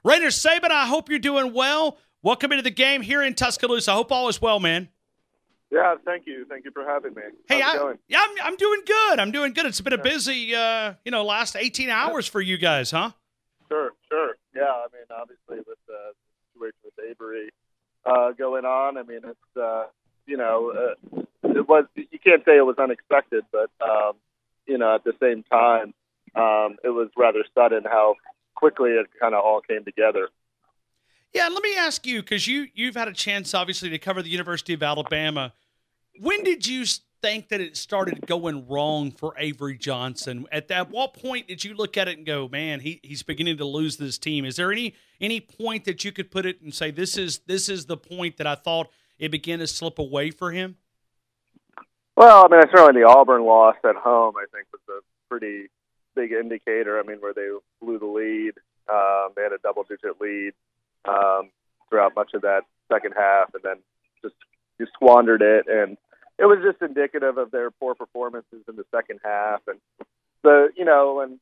Rainer Sabin, I hope you're doing well. Welcome into the game here in Tuscaloosa. I hope all is well, man. Yeah, thank you. Thank you for having me. Hey, How's it going? I'm doing good. I'm doing good. It's been a busy, last 18 hours for you guys, huh? Sure. Yeah, I mean, obviously with the situation with Avery going on, I mean, it's, it was, you can't say it was unexpected, but, at the same time, it was rather sudden how quickly it kind of all came together. Yeah, let me ask you, because you've had a chance, obviously, to cover the University of Alabama. When did you think that it started going wrong for Avery Johnson? At what point did you look at it and go, man, he's beginning to lose this team? Is there any point that you could put it and say, this is the point that I thought it began to slip away for him? Well, I mean, certainly the Auburn loss at home, I think, was a pretty big indicator. I mean, where they blew the lead. They had a double-digit lead throughout much of that second half, and then just squandered it. And it was just indicative of their poor performances in the second half. And when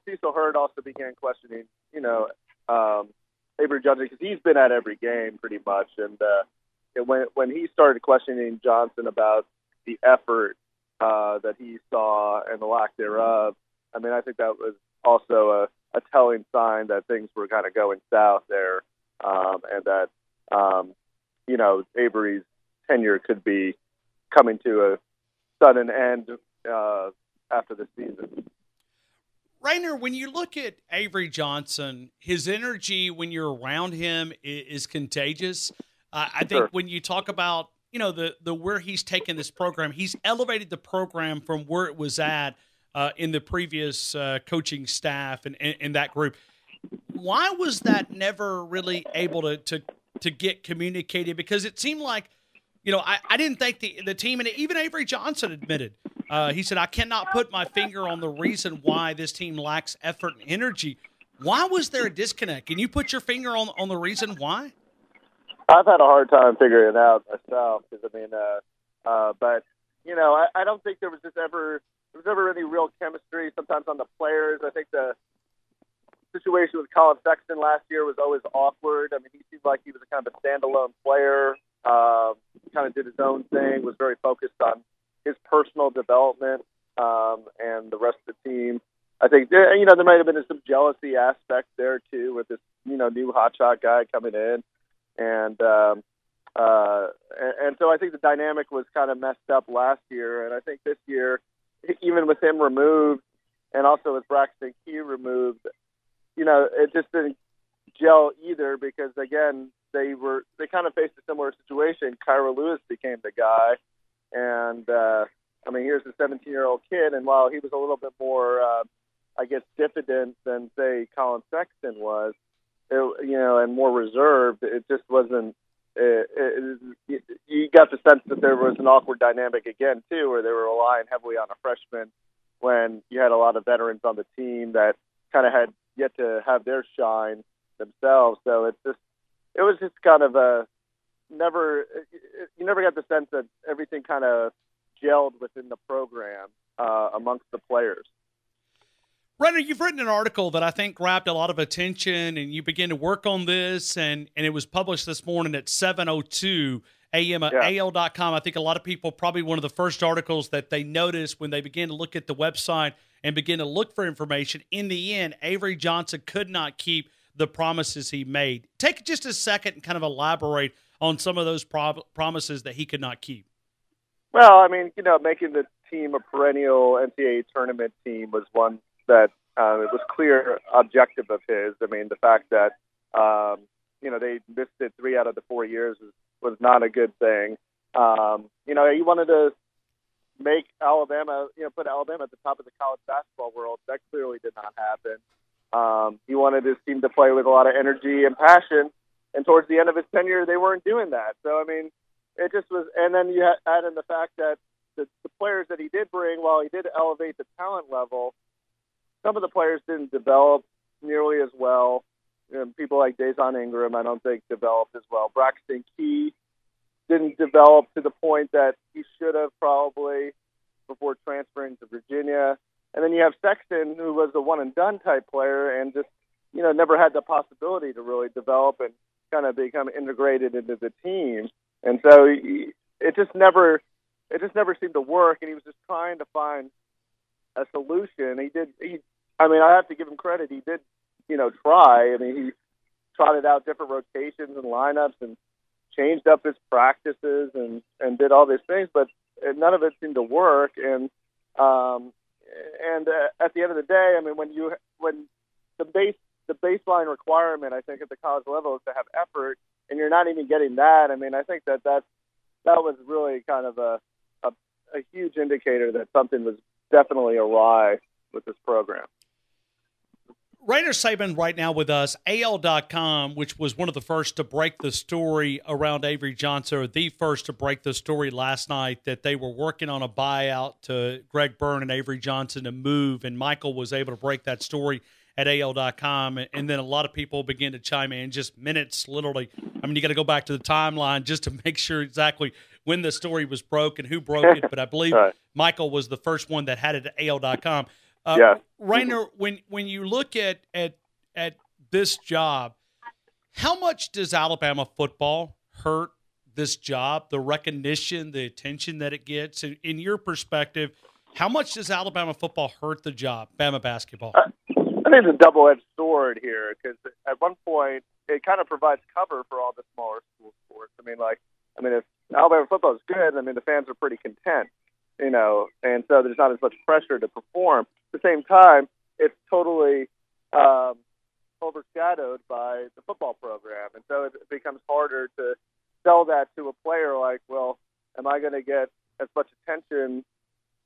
Cecil Hurd also began questioning, Avery Johnson, because he's been at every game pretty much, and when he started questioning Johnson about the effort that he saw and the lack thereof, I mean, I think that was also a telling sign that things were kind of going south there, and that Avery's tenure could be coming to a sudden end after the season. Rainer, when you look at Avery Johnson, his energy when you're around him is contagious. I think when you talk about the where he's taken this program, he's elevated the program from where it was at in the previous coaching staff and that group. Why was that never really able to get communicated? Because it seemed like, I didn't think the team, and even Avery Johnson admitted, he said, I cannot put my finger on the reason why this team lacks effort and energy. Why was there a disconnect? Can you put your finger on the reason why? I've had a hard time figuring it out myself, because but I don't think there was ever any real chemistry. Sometimes on the players, I think the situation with Colin Sexton last year was always awkward. I mean, he seemed like he was a kind of a standalone player, kind of did his own thing, was very focused on his personal development, and the rest of the team. I think there might have been some jealousy aspect there too, with this new hotshot guy coming in. And so I think the dynamic was kind of messed up last year. And I think this year, even with him removed and also with Braxton Key removed, it just didn't gel either, because, again, they kind of faced a similar situation. Kyra Lewis became the guy. And, here's a 17-year-old kid. And while he was a little bit more, diffident than, say, Colin Sexton was, and more reserved, it just wasn't. You got the sense that there was an awkward dynamic again too, where they were relying heavily on a freshman when you had a lot of veterans on the team that kind of had yet to have their shine themselves. So it was just kind of you never got the sense that everything kind of gelled within the program amongst the players. Rainer, you've written an article that I think grabbed a lot of attention, and you began to work on this, and it was published this morning at 7:02 a.m. at AL.com. I think a lot of people, probably one of the first articles that they noticed when they began to look at the website and begin to look for information. In the end, Avery Johnson could not keep the promises he made. Take just a second and kind of elaborate on some of those promises that he could not keep. Well, making the team a perennial NCAA tournament team was one that it was clear objective of his. The fact that they missed it 3 out of the 4 years was not a good thing. He wanted to make Alabama, put Alabama at the top of the college basketball world. That clearly did not happen. He wanted his team to play with a lot of energy and passion, and towards the end of his tenure, they weren't doing that. So, it just was. And then you add in the fact that the players that he did bring, while he did elevate the talent level, some of the players didn't develop nearly as well. People like Dejon Ingram, I don't think, developed as well. Braxton Key didn't develop to the point that he should have probably before transferring to Virginia. And then you have Sexton, who was a one-and-done type player, and just never had the possibility to really develop and kind of become integrated into the team. And so it just never seemed to work. And he was just trying to find a solution. I have to give him credit. He did, try. I mean, he trotted out different rotations and lineups and changed up his practices and did all these things, but none of it seemed to work. And at the end of the day, I mean, when the baseline requirement, I think, at the college level is to have effort, and you're not even getting that. I mean, I think that was really kind of a huge indicator that something was definitely awry with this program. Rainer Sabin right now with us, AL.com, which was one of the first to break the story around Avery Johnson, or the first to break the story last night, that they were working on a buyout to Greg Byrne and Avery Johnson to move, and Michael was able to break that story at AL.com, and then a lot of people began to chime in just minutes, literally. I mean, you got to go back to the timeline just to make sure exactly when the story was broke and who broke it, but I believe right. Michael was the first one that had it at AL.com. Yeah. Rainer, when you look at this job, how much does Alabama football hurt this job, the recognition, the attention that it gets? In your perspective, how much does Alabama football hurt the job, Bama basketball? I think it's a double-edged sword here, because at one point it kind of provides cover for all the smaller school sports. I mean, if Alabama football is good, I mean, the fans are pretty content, and so there's not as much pressure to perform. At the same time, it's totally overshadowed by the football program, and so it becomes harder to sell that to a player like, well, am I going to get as much attention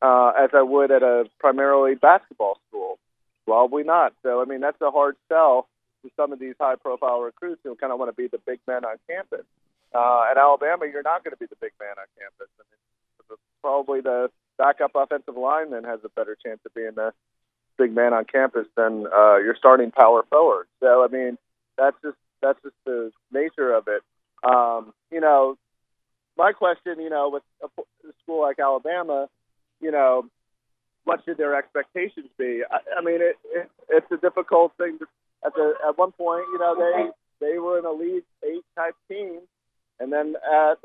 as I would at a primarily basketball school? Probably not. So, I mean, that's a hard sell to some of these high-profile recruits who kind of want to be the big men on campus. At Alabama, you're not going to be the big man on campus. I mean, probably the backup offensive lineman has a better chance of being the big man on campus than your starting power forward. So, I mean, that's just the nature of it. My question, with a school like Alabama, what should their expectations be? I mean, it's a difficult thing. At one point, they were an Elite Eight type team, and then at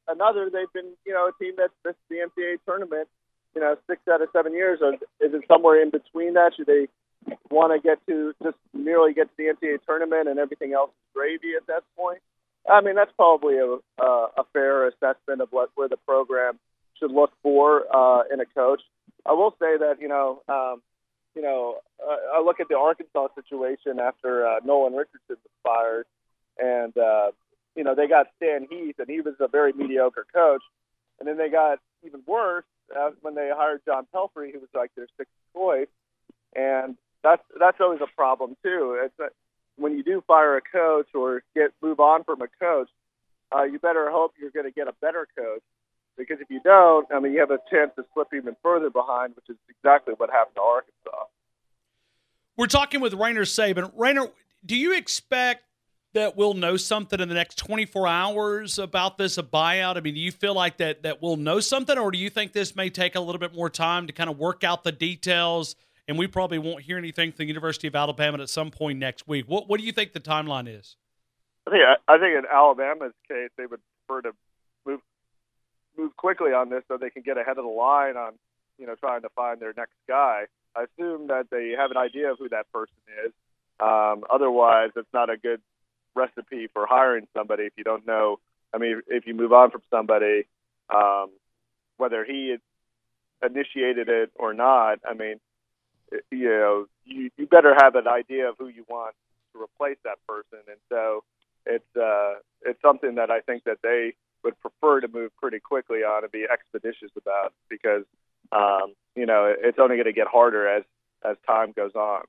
another, they've been a team that's missed the NCAA tournament 6 out of 7 years. Or is it somewhere in between that? Should they want to just merely get to the NCAA tournament and everything else is gravy at that point? I mean, that's probably a fair assessment of where the program should look for in a coach. I will say that I look at the Arkansas situation after Nolan Richardson was fired, and they got Stan Heath, and he was a very mediocre coach, and then they got even worse when they hired John Pelphrey, who was like their sixth choice, and that's always a problem too. It's that when you do fire a coach or move on from a coach, you better hope you're going to get a better coach. Because if you don't, I mean, you have a chance to slip even further behind, which is exactly what happened to Arkansas. We're talking with Rainer Sabin. Rainer, do you expect that we'll know something in the next 24 hours about this, a buyout? I mean, do you feel like that we'll know something, or do you think this may take a little bit more time to kind of work out the details, and we probably won't hear anything from the University of Alabama at some point next week? What do you think the timeline is? I think in Alabama's case, they would prefer to move quickly on this so they can get ahead of the line on, trying to find their next guy. I assume that they have an idea of who that person is. Otherwise, it's not a good recipe for hiring somebody if you don't know. I mean, if you move on from somebody, whether he initiated it or not, I mean, you better have an idea of who you want to replace that person. And so it's something that I think that they would prefer to move pretty quickly on and be expeditious about, because it's only going to get harder as time goes on.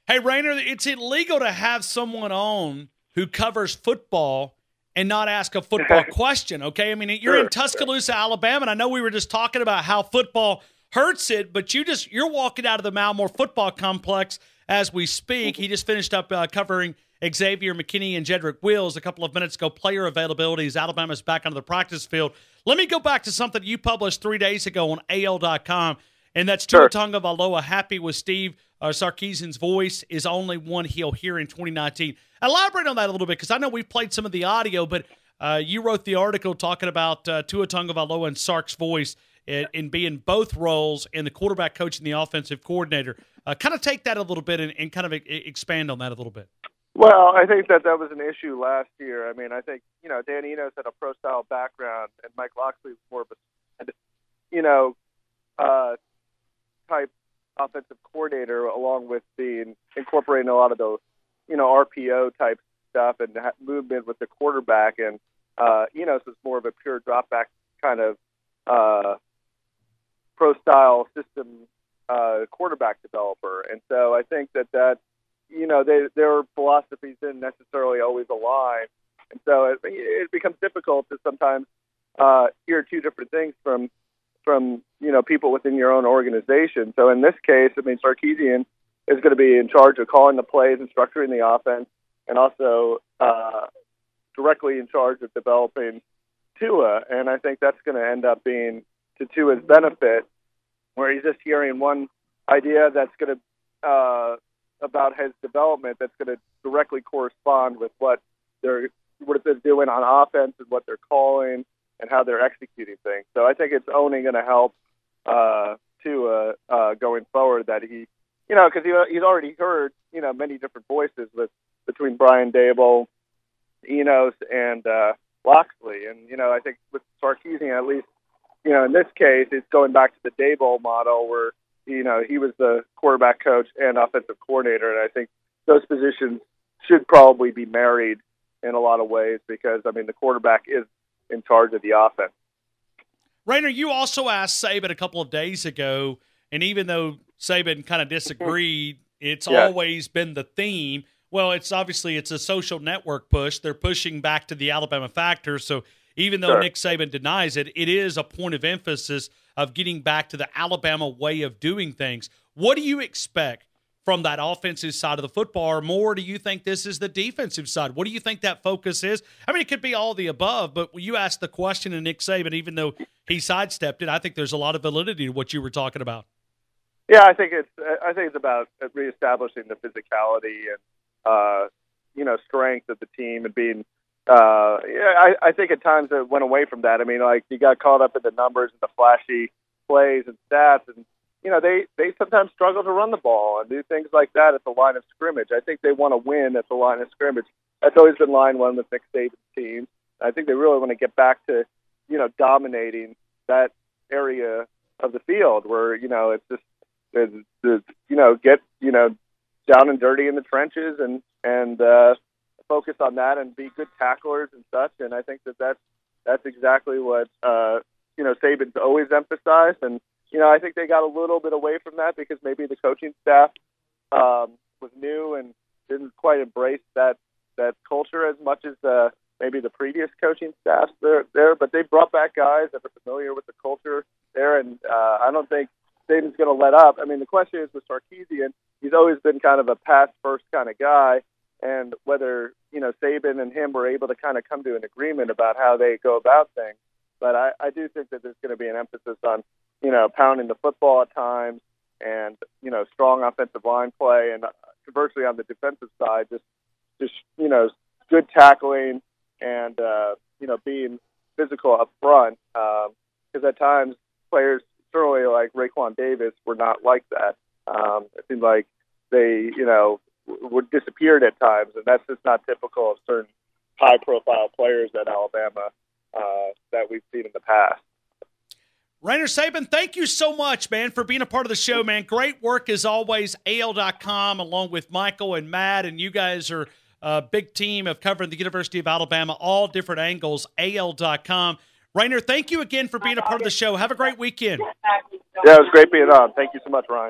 Hey, Rainer, it's illegal to have someone on who covers football and not ask a football question, okay? I mean, you're in Tuscaloosa, Alabama, and I know we were just talking about how football hurts it, but you're walking out of the Malmore football complex as we speak. He just finished up covering Xavier McKinney and Jedrick Wills a couple of minutes ago. Player availability as Alabama's back onto the practice field. Let me go back to something you published 3 days ago on AL.com. and that's Tua Tagovailoa happy with Steve Sarkisian's voice is only one he'll hear in 2019. Elaborate on that a little bit, because I know we've played some of the audio, but you wrote the article talking about Tua Tagovailoa and Sark's voice in being both roles, and the quarterback coach and the offensive coordinator. Kind of take that a little bit and kind of expand on that a little bit. Well, I think that was an issue last year. I mean, I think, Dan Enos had a pro-style background, and Mike Locksley was more of a, type offensive coordinator, along with incorporating a lot of those, RPO type stuff and movement with the quarterback. And Enos was more of a pure drop back kind of pro-style system quarterback developer. And so I think that their philosophies didn't necessarily always align. And so it becomes difficult to sometimes hear two different things from people within your own organization. So in this case, I mean, Sarkisian is going to be in charge of calling the plays and structuring the offense, and also directly in charge of developing Tua. And I think that's going to end up being to Tua's benefit, where he's just hearing one idea that's going to about his development that's going to directly correspond with what they're doing on offense and what they're calling and how they're executing things. So I think it's only going to help Tua going forward, that because he's already heard many different voices between Brian Dable, Enos, and Locksley, and I think with Sarkisian, at least in this case, it's going back to the Dable model where he was the quarterback coach and offensive coordinator, and I think those positions should probably be married in a lot of ways, because I mean the quarterback is in charge of the offense. Rainer, you also asked Sabin a couple of days ago, and even though Sabin kind of disagreed, it's always been the theme. Well, it's a social network push. They're pushing back to the Alabama factor. So even though Nick Saban denies it, it is a point of emphasis of getting back to the Alabama way of doing things. What do you expect from that offensive side of the football, or more do you think this is the defensive side? What do you think that focus is? I mean, it could be all the above, but you asked the question to Nick Saban, even though he sidestepped it, I think there's a lot of validity to what you were talking about. Yeah, I think it's about reestablishing the physicality and strength of the team, and being I think at times it went away from that. I mean, like, you got caught up in the numbers and the flashy plays and stats, and they sometimes struggle to run the ball and do things like that at the line of scrimmage. I think they want to win at the line of scrimmage. That's always been line one with Nick Saban's team. I think they really want to get back to dominating that area of the field where it's just get down and dirty in the trenches and focus on that and be good tacklers and such. And I think that's exactly what Saban's always emphasized. And I think they got a little bit away from that because maybe the coaching staff was new and didn't quite embrace that culture as much as maybe the previous coaching staffs there. But they brought back guys that are familiar with the culture there, and I don't think Saban's going to let up. I mean, the question is with Sarkisian, he's always been kind of a pass-first kind of guy, and whether Sabin and him were able to kind of come to an agreement about how they go about things. But I do think that there's going to be an emphasis on pounding the football at times, and strong offensive line play, and conversely on the defensive side, just good tackling and being physical up front. Because at times players, certainly like Raekwon Davis, were not like that. It seemed like they were disappeared at times, and that's just not typical of certain high-profile players at Alabama that we've seen in the past. Rainer Sabin, thank you so much, man, for being a part of the show, man. Great work as always, AL.com, along with Michael and Matt, and you guys are a big team of covering the University of Alabama, all different angles, AL.com. Rainer, thank you again for being a part of the show. Have a great weekend. Yeah, it was great being on. Thank you so much, Ryan.